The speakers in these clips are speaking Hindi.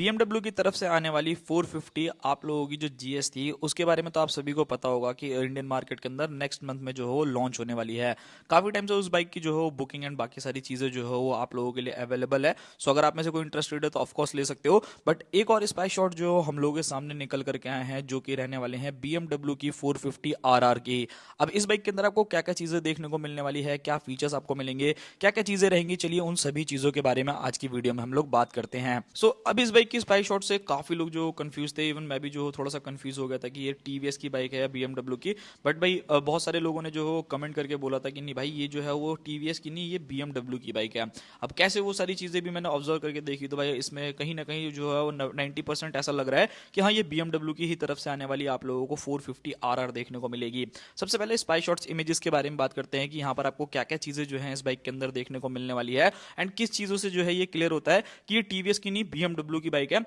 BMW की तरफ से आने वाली 450 आप लोगों की जो जीएस थी उसके बारे में तो आप सभी को पता होगा कि इंडियन मार्केट के अंदर नेक्स्ट मंथ में जो है वो लॉन्च होने वाली है। काफी टाइम से उस बाइक की जो है बुकिंग एंड बाकी सारी चीजें जो है वो आप लोगों के लिए अवेलेबल है। सो अगर आप में से कोई इंटरेस्टेड है तो ऑफकोर्स ले सकते हो। बट एक और स्पाई शॉट जो हम लोगों के सामने निकल करके आए हैं जो कि रहने वाले हैं BMW की 450 RR की। अब इस बाइक के अंदर आपको क्या क्या चीजें देखने को मिलने वाली है, क्या फीचर्स आपको मिलेंगे, क्या क्या चीजें रहेंगी, चलिए उन सभी चीजों के बारे में आज की वीडियो में हम लोग बात करते हैं। सो अब इस बाइक की स्पाई शॉट से काफी लोग जो कंफ्यूज थे, इवन मैं भी जो थोड़ा सा कंफ्यूज हो गया था कि ये टीवीएस की बाइक है या BMW की। बट भाई बहुत सारे लोगों ने जो हो कमेंट करके बोला था कि नहीं भाई ये जो है वो टीवीएस की नहीं, ये BMW की बाइक है। अब कैसे वो सारी चीजें भी मैंने ऑब्जर्व करके देखी तो भाई इसमें कहीं ना कहीं जो है वो 90% ऐसा लग रहा है कि हाँ ये BMW की ही तरफ से आने वाली आप लोगों को 450 RR देखने को मिलेगी। सबसे पहले स्पाई शॉट्स इमेजेस के बारे में बात करते हैं कि यहाँ पर आपको क्या क्या चीजें जो है इस बाइक के अंदर देखने को मिलने वाली है एंड किस चीजों से जो है ये क्लियर होता है कि ये टीवीएस की नहीं BMW की बाइक है।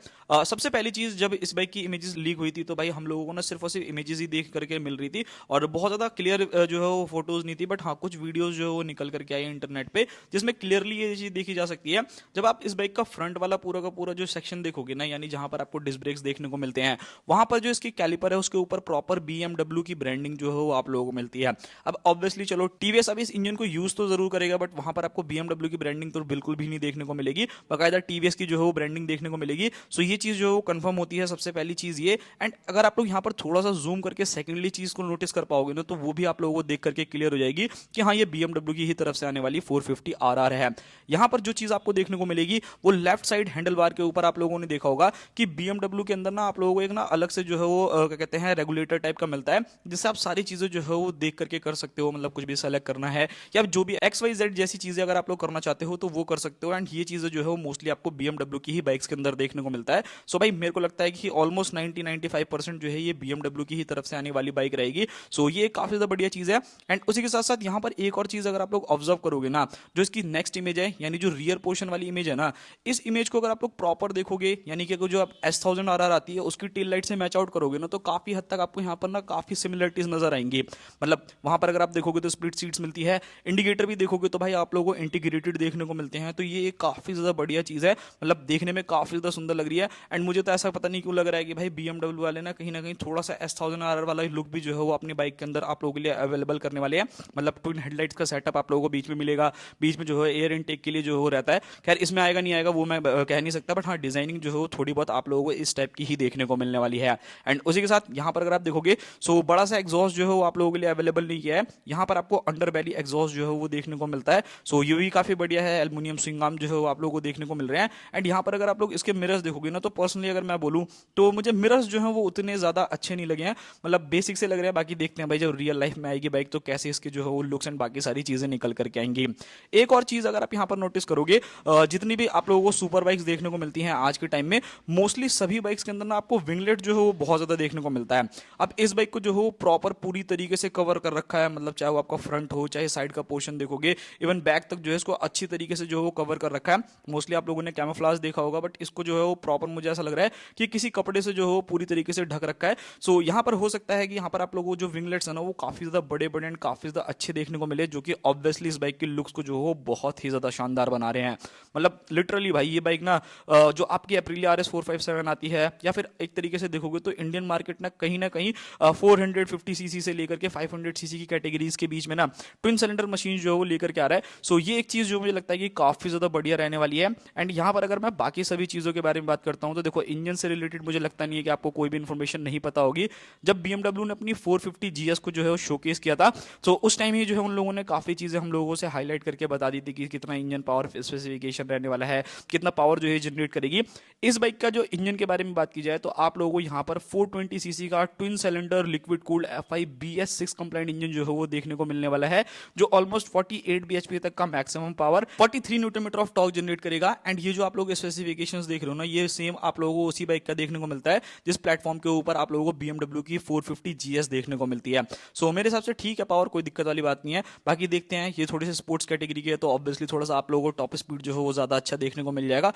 सबसे पहली चीज, जब इस बाइक की इमेजेस लीक हुई थी तो भाई हम लोगों को ना सिर्फ और सिर्फ इमेजेस ही देख करके मिल रही थी और बहुत ज्यादा क्लियर जो है वो फोटोज नहीं थी। बट हाँ कुछ वीडियोस जो है वो निकल करके आई इंटरनेट पे जिसमें क्लियरली ये चीज देखी जा सकती है। जब आप इस बाइक का फ्रंट वाला पूरा का पूरा जो सेक्शन देखोगे ना, यानी जहां पर आपको डिस्क ब्रेक्स देखने को मिलते हैं, वहां पर जो इसकी कैलिपर है उसके ऊपर प्रॉपर BMW की ब्रांडिंग जो है वो आप लोगों को मिलती है। अब ऑब्वियसली चलो टीवीएस अब इस इंजन को यूज तो जरूर करेगा बट वहां पर आपको BMW की ब्रांडिंग तो बिल्कुल भी नहीं देखने को मिलेगी, बाकायदा टीवीएस की जो है वो ब्रांडिंग देखने को मिलेगी। सो ये चीज जो है वो कंफर्म होती है, सबसे पहली चीज ये। एंड अगर आप लोग यहाँ पर थोड़ा सा जूम करके सेकेंडली चीज को नोटिस कर पाओगे ना तो वो भी आप लोगों को देख करके क्लियर हो जाएगी कि हाँ ये BMW की ही तरफ से आने वाली 450 RR है। यहाँ पर जो चीज आपको देखने को मिलेगी वो लेफ्ट साइड हैंडल बार के ऊपर आप लोगों ने देखा होगा कि BMW के अंदर ना आप लोगों को एक ना अलग से जो है वो क्या कहते हैं रेगुलेटर टाइप का मिलता है जिससे आप सारी चीजें जो है वो देख करके कर सकते हो। मतलब कुछ भी सेलेक्ट करना है या जो भी XYZ जैसी चीजें अगर आप लोग करना चाहते हो तो वो कर सकते हो। एंड ये चीजें जो है वो मोस्टली आपको BMW की ही बाइक्स के अंदर देखने को मिलता है। सो भाई मेरे को लगता है कि ऑलमोस्ट 90-95% जो है ये BMW की ही तरफ से आने वाली बाइक रहेगी। सो ये काफी ज्यादा बढ़िया चीज है। एंड उसी के साथ साथ यहाँ पर एक और चीज अगर आप लोग ऑब्जर्व करोगे ना, जो इसकी नेक्स्ट इमेज है यानी जो रियर पोर्शन वाली इमेज है ना, इस इमेज को अगर आप लोग प्रॉपर देखोगे यानी कि जो आप S1000 RR आती है उसकी टेल लाइट से मैच आउट करोगे ना तो काफी हद तक आपको यहाँ पर ना काफी सिमिलरिटीज नजर आएंगी। मतलब वहां पर अगर आप देखोगे तो स्प्लिट सीट्स मिलती है, इंडिकेटर भी देखोगे तो भाई आप लोगों को इंटीग्रेटेड देखने को मिलते हैं। तो ये एक काफी ज्यादा बढ़िया चीज है, मतलब देखने में काफी ज्यादा सुंदर लग रही है। एंड मुझे तो ऐसा पता नहीं क्यों लग रहा है कि भाई BMW वाले ना कहीं थोड़ा सा S1000 RR वाला लुक भी जो है वो अपनी बाइक के अंदर आप लोगों के लिए अवेलेबल करने वाले हैं। मतलब ट्विन हेडलाइट्स का सेटअप आप लोगों को बीच में मिलेगा, बीच में जो है एयर इनटेक के लिए जो हो रहता है। खैर इसमें आएगा नहीं आएगा वो मैं कह नहीं सकता, बट हाँ डिजाइनिंग जो है वो थोड़ी बहुत आप लोगों को इस टाइप की ही देखने को मिलने वाली है। एंड उसी के साथ यहाँ पर अगर आप देखोगे सो बड़ा सा एग्जॉस्ट जो है वो आप लोगों के लिए अवेलेबल नहीं किया है। यहाँ पर आपको अंडर बैली एग्जॉस्ट जो है वो देखने को मिलता है। सो ये भी काफी बढ़िया है, एल्यूमिनियम स्विंग आर्म जो है वो आप लोगों को देखने को मिल रहे हैं। एंड यहाँ पर अगर आप लोग इसके मिरर्स देखोगे ना तो पर्सनली अगर मैं बोलूं तो मुझे मिरर्स जो है वो उतने ज्यादा अच्छे नहीं लगे हैं, मतलब बेसिक से लग रहे हैं। बाकी देखते हैं भाई जब रियल लाइफ में आएगी बाइक तो कैसे इसके जो है वो लुक्स एंड बाकी सारी चीजें निकल करके आएंगी। एक और चीज अगर आप यहाँ पर नोटिस करोगे, जितनी भी आप लोगों को सुपर बाइक्स देखने को मिलती हैं आज के टाइम में, मोस्टली सभी बाइक्स के अंदर ना आपको विंगलेट जो है वो बहुत ज्यादा देखने को मिलता है। अब इस बाइक को जो है वो प्रॉपर पूरी तरीके से कवर कर रखा है, मतलब चाहे वो आपका फ्रंट हो चाहे साइड का पोर्शन देखोगे, इवन बैक तक जो है इसको अच्छी तरीके से जो है वो कवर कर रखा है। मोस्टली आप लोगों ने कैमोफ्लेज देखा होगा बट इसको जो है वो प्रॉपर मुझे ऐसा लग रहा है कि किसी कपड़े से जो है वो पूरी तरीके से ढक रखा है। सो यहाँ पर हो सकता है कि यहाँ पर आप लोगों को जो विंगलेट्स है ना वो काफी ज्यादा बड़े बड़े एंड काफी ज्यादा अच्छे देखने को मिले, जो कि ऑब्वियसली इस बाइक के लुक्स को जो है बहुत ही ज्यादा शानदार बना रहे हैं। मतलब लिटरली भाई ये बाइक ना जो आपकी Aprilia RS 457 आती है या फिर एक तरीके से देखोगे तो इंडियन मार्केट ना कहीं 450cc से लेकर के 500cc की कैटेगरीज के बीच में ना ट्विन सिलेंडर मशीन जो है वो लेकर के आ रहा है। सो ये एक चीज जो मुझे लगता है कि काफी ज्यादा बढ़िया रहने वाली है। एंड यहाँ पर अगर मैं बाकी सभी चीजों के बारे में बात करता हूँ तो देखो इंजन से रिलेटेड मुझे लगता नहीं है कि आपको कोई भी इंफॉर्मेशन नहीं पता होगी। जब BMW ने अपनी 450 GS को जो है वो शोकेस किया था तो उस टाइम ही जो है उन लोगों ने काफी चीजें हम लोगों से हाईलाइट करके बता दी थी कि कितना इंजन पावर स्पेसिफिकेशन रहने वाला है, कितना पावर जो है जनरेट करेगी। इस बाइक का जो इंजन के बारे में बात की जाए तो आप लोगों को यहाँ पर 420cc का twin cylinder liquid cooled FI BS6 complaint engine जो है वो देखने को मिलने वाला है, जो ऑलमोस्ट 48 bhp तक का maximum power 43 newton metre of torque generate करेगा। एंड ये जो आप लोग स्पेसिफिकेशंस देख रहे हो ना ये सेम आप लोगों को उसी बाइक का देखने को मिलता है जिस प्लेटफॉर्म के ऊपर आप लोगों को BMW की 450 GS देखने को मिलती है। सो मेरे हिसाब से ठीक है, पावर कोई दिक्कत वाली बात नहीं है। बाकी देखते हैं, ये थोड़ी सी स्पोर्ट्स कैटेगरी की है तो ऑब्वियसली थोड़ा सा आप लोगों को टॉप स्पीड जो है वो ज्यादा अच्छा देखने को मिल जाएगा।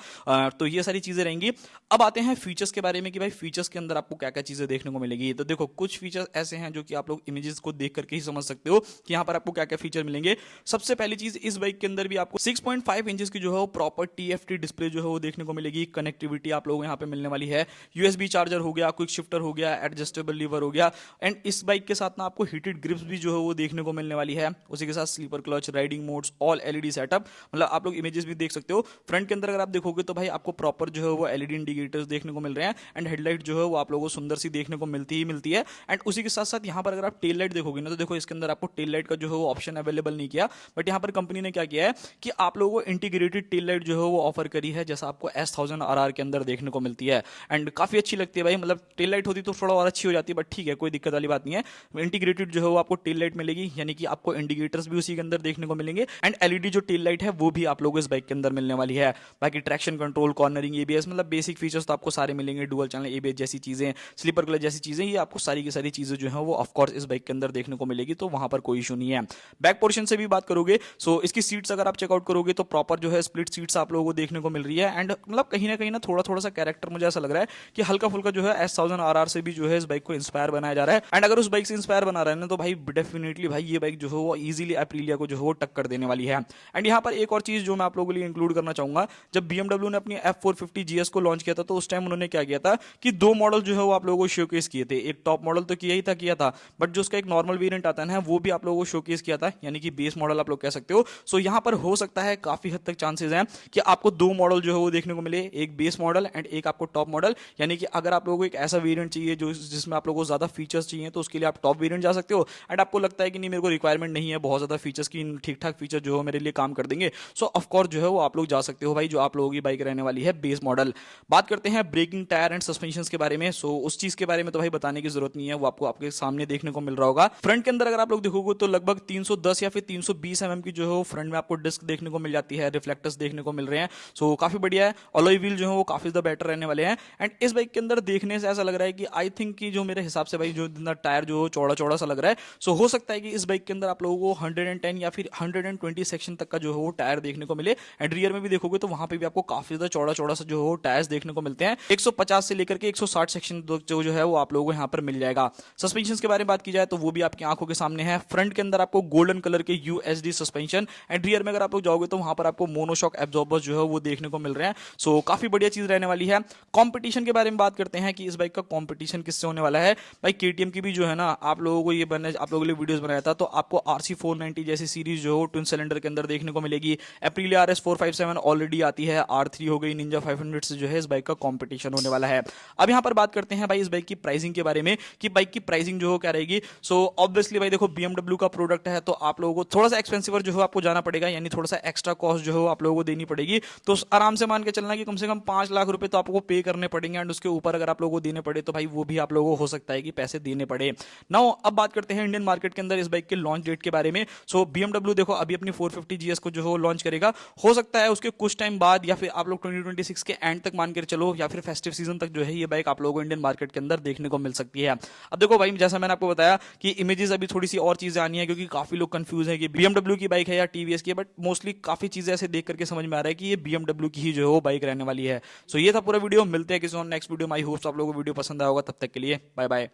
तो ये सारी चीजें रहेंगी। अब आते हैं फीचर्स के बारे में कि भाई फीचर्स के अंदर आपको क्या क्या चीजें देखने को मिलेगी। तो देखो कुछ फीचर्स ऐसे हैं जो कि आप लोग इमेजेस को देख करके ही समझ सकते हो कि यहाँ पर आपको क्या क्या फीचर मिलेंगे। सबसे पहली चीज, इस बाइक के अंदर भी आपको 6.5 इंचेस की जो है वो प्रॉपर TFT डिस्प्ले जो है वो देखने को मिलेगी। कनेक्टिविटी आप लोगों को यहाँ पे मिलने वाली है, यूएसबी चार्जर हो गया, क्विक शिफ्टर हो गया, एडजस्टेबल लीवर हो गया, एंड इस बाइक के साथ ना आपको हीटेड ग्रिप्स भी जो है वो देखने को मिलने वाली है। उसी के साथ slipper clutch, riding modes, all LED setup, मतलब आप लोग इमेजेस भी देख सकते हो। फ्रंट के अंदर अगर आप देखोगे तो भाई आपको प्रॉपर जो है वो एलईडी इंडिकेटर्स देखने को मिल रहे हैं, एंड हेडलाइट जो है वो आप लोगों को सुंदर सी देखने को मिलती है। एंड उसी के साथ साथ यहाँ पर अगर आप टेल लाइट देखोगे ना, तो देखो इसके अंदर आपको टेल लाइट का जो है वो ऑप्शन अवेलेबल नहीं किया, बट यहाँ पर कंपनी ने क्या किया है कि आप लोगों को इंटीग्रेटेड टेल लाइट जो है वो ऑफर करी है, जैसा आपको S1000RR के अंदर देखने को मिलती है। एंड काफी अच्छी लगती है भाई, मतलब टेल लाइट होती तो थोड़ा और अच्छी हो जाती है, बट ठीक है, कोई दिक्कत वाली बात नहीं है। इंटीग्रेटेड जो है वो आपको टेल लाइट मिलेगी, यानी कि आपको इंडिकेटर्स भी उसी के अंदर देखने को मिलेंगे, एंड एलईडी जो टेल लाइट है वो भी आप लोगों को इस बाइक के अंदर मिलने वाली है। बाकी ट्रैक्शन कंट्रोल, कॉर्नरिंग, एबीएस, मतलब बेसिक फीचर्स तो आपको सारे मिलेंगे, डुअल चैनल एबीएस जैसी चीजें, स्लीपर क्लच जैसी चीजें, ये आपको सारी की सारी चीजें जो है वो ऑफकोर्स इस बाइक के अंदर देखने को मिलेगी, तो वहां पर कोई इशू नहीं है। बैक पोर्शन से भी बात करोगे, सो इसकी सीट्स अगर आप चेकआउट करोगे तो प्रॉपर जो है स्प्लिट सीट्स आप लोगों को देखने को मिल रही है, एंड मतलब कहीं ना थोड़ा थोड़ा सा कैरेक्टर मुझे ऐसा लग रहा है कि हल्का फुल्का जो है S1000RR से भी जो है इस बाइक को इंस्पायर बनाया जा रहा है। एंड अगर उस बाइक से इंस्पायर बना रहा है ना, तो भाई डेफिनेटली भाई ये बाइक जो है वो इजीली एप्रिलिया को जो है वो टक्कर देने वाली है। एंड यहाँ पर एक और चीज जो मैं आप लोगों के लिए इंक्लूड करना चाहूंगा, जब BMW ने अपनी F450 GS को लॉन्च किया था, तो उस टाइम उन्होंने क्या किया था कि दो मॉडल जो है वो आप लोगों को शोकेस किए थे। एक टॉप मॉडल तो किया था, बट जो उसका एक नॉर्मल वेरिएंट आता है ना, वो भी आप लोगों को शोकेस किया था, यानी कि बेस मॉडल आप लोग कह सकते हो। सो यहाँ पर हो सकता है काफी हद तक चांसेस हैं कि आपको दो मॉडल जो है वो देखने को मिले, एक बेस मॉडल एंड एक आपको टॉप मॉडल। यानी कि अगर आप लोगों को एक ऐसा वेरिएंट चाहिए जो जिसमें आप लोगों को ज्यादा फीचर्स चाहिए, तो उसके लिए आप टॉप वेरिएंट जा सकते हो। एंड आपको लगता है कि नहीं, मेरे को रिक्वायरमेंट नहीं है बहुत ज्यादा फीचर्स की, ठीक ठाक फीचर जो है मेरे लिए काम कर देंगे, सो ऑफकोर्स जो है वो आप लोग जा सकते हो भाई, जो आप लोगों की बाइक रहने वाली है बेस मॉडल। बात करते हैं ब्रेकिंग, टायर एंड सस्पेंशन के बारे में। सो उस चीज के बारे में तो भाई बताने की जरूरत नहीं है, वो आपको आपके सामने देखने को मिल रहा होगा। फ्रंट के अंदर अगर आप लोग देखोगे तो लगभग 310 या फिर 320 mm की जो है फ्रंट में आपको डिस्क देखने को मिल जाती है, रिफ्लेक्टर्स देखने को मिल रहे हैं, सो काफी बढ़िया है। अलॉय व्हील जो है वो काफी ज्यादा बेटर रहने वाले हैं। एंड इस बाइक के अंदर देखने से ऐसा लग रहा है कि आई थिंक कि जो मेरे हिसाब से भाई जो टायर जो चौड़ा चौड़ा सा लग रहा है, सो हो सकता है कि इस बाइक के अंदर आप लोगों को 110 या फिर 120 सेक्शन तक का जो है वो टायर देखने को मिले। एंड रियर में भी देखोगे तो वहां पे भी आपको काफी ज्यादा चौड़ा चौड़ा सा जो है टायर्स देखने को मिलते हैं। 150 से लेकर के 160 सेक्शन जो है वो आप लोगों को यहाँ पर मिल जाएगा। सस्पेंशन के बारे में बात की जाए तो वो भी आपकी आंखों के सामने है। फ्रंट के अंदर आपको गोल्डन कलर के यूएसडी सस्पेंशन, एंड रियर में अगर आप लोग जाओगे तो वहां पर आपको मोनोशॉक एब्जॉर्बर्स जो है वो देखने को मिल रहे हैं। सो काफी बढ़िया चीज रहने वाली है। कंपटीशन के बारे में बात करते हैं कि इस बाइक का कंपटीशन किससे होने वाला है। भाई केटीएम की भी जो है ना, आप लोगों को ये आप लोगों के लिए वीडियोस बनाया था, तो आपको RC490 जैसी सीरीज जो ट्विन सिलेंडर के अंदर देखने को मिलेगी। एप्रिलिया RS457 ऑलरेडी आती है, R3 हो गई, निंजा 500 से जो है इस बाइक का कंपटीशन होने वाला है। अब यहाँ पर बात करते हैं भाई इस बाइक की प्राइसिंग के बारे में कि बाइक की प्राइसिंग जो हो क्या रहेगी। सो ऑब्वियसली भाई देखो BMW का प्रोडक्ट है, तो आप लोगों को थोड़ा सा एक्सपेंसिव जो है आपको जाना पड़ेगा, यानी थोड़ा सा एक्स्ट्रा कॉस्ट जो है आप लोगों को देनी पड़ेगी। तो आराम से मान के चलना कि कम से कम 5 लाख रुपए तो आपको पे करने पड़ेंगे, एंड उसके ऊपर अगर आप लोगों को देने पड़े तो भाई वो भी आप लोगों को हो सकता है कि पैसे देने पड़े। नाउ अब बात करते हैं इंडियन मार्केट के अंदर इस बाइक के लॉन्च डेट के बारे में। सो BMW देखो अभी अपनी 450 GS को जो है लॉन्च करेगा, हो सकता है उसके कुछ टाइम बाद या फिर आप लोग 2026 के एंड तक मान कर चलो, या फिर फेस्टिव सीजन तक जो है ये बाइक आप लोगों को इंडियन मार्केट के अंदर देखने को मिल सकती है। अब देखो भाई, जैसा मैंने आपको बताया कि इमेजेस अभी थोड़ी सी और चीजें आनी है, क्योंकि काफी लोग कंफ्यूज है कि BMW की बाइक है या TVS की है, बट मोस्टली काफी चीजें ऐसे देख करके समझ में आ रहा है कि ये BMW की ही जो है वो बाइक रहने वाली है। सो ये था पूरा वीडियो, मिलते हैं किसी और नेक्स्ट वीडियो में। आई होप आप लोगों को वीडियो पसंद आएगा, तब तक के लिए बाय बाय।